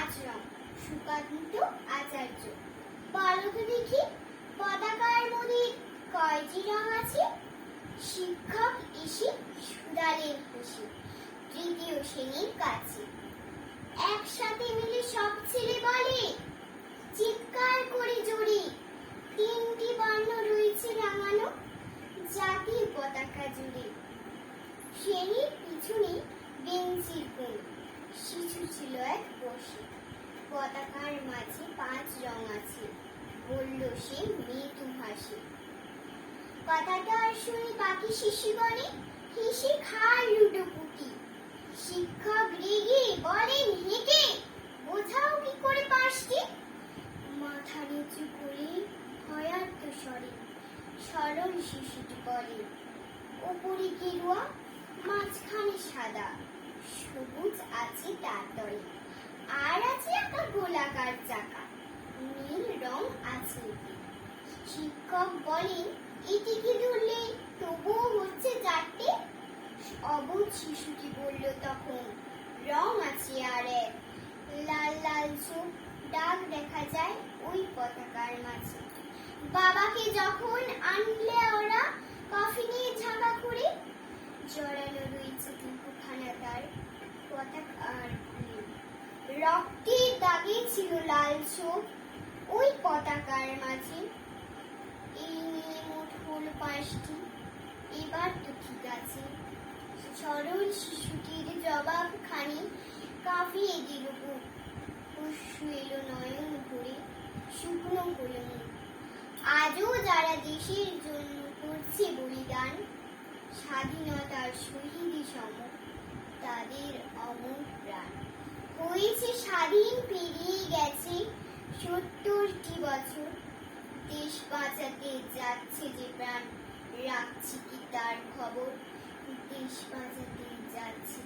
5 রং। সুকান্ত আচার্য। বলো তো দেখি, পতাকার মধ্যে কয়টি রং আছে? শিক্ষক এসে শুধালেন হেসে তৃতীয় শ্রেণীর কাছে। একসাথে মিলে সব ছেলে বলে, চিৎকার করে জোরে, 3টি বর্ণ রয়েছে রাঙানো জাতীয় পতাকা জুড়ে। শ্রেণীর পিছনে বেঞ্চির কোণ শিশু ছিল এক বসে। পতাকার মাঝে 5 রং আছে, বলল সে মৃদু হাসি। কথাটা শুনে বাকি শিশুগণে হেসে খায় লুটোপুটি। শিক্ষক রেগে বলেন হেঁকে, বোঝাও কি করে 5টি? মাথা নিচু করে ভয়ার্ত স্বরে সরল শিশুটি বলে, ওপরে গেরুয়া, মাঝখানে সাদা, সবুজ আছে তার তলে, আর আছে একটা গোলাকার চাকা, নীল রং আছে এতে। শিক্ষক বলেন, এটি কি ধরলে তবুও হচ্ছে 4টে? অবুঝ শিশুটি বলল তখন, রং আছে আর এক। লাল লাল চোখ, দাগ দেখা যায় ওই পতাকার মাঝে। বাবাকে যখন আনলে ওরা কফিনে ঝাঁকা করে, জড়ানো রয়েছে দুখানা তার পতাকার ফুলে। রক্তের দাগে ছিল লাল চোখ ওই পতাকার মাঝে। এই নিয়ে মোট হলো 5টি। এবার তো ঠিক আছে। সরল শিশুটির জবাব খানি কাঁপিয়ে দিল বুক। অশ্রু এলো নয়ন ভরে, শুকনো হলো মুখ। আজও যারা দেশের জন্য করছে বলিদান, স্বাধীনতার শহীদ সম তাদের অমর প্রাণ। হয়েছে স্বাধীন, পেরিয়ে গেছে 70টি বছর। দেশ বাঁচাতে যাচ্ছে যে প্রাণ, রাখছি কি তার খবর? দেশ বাঁচাতে যাচ্ছে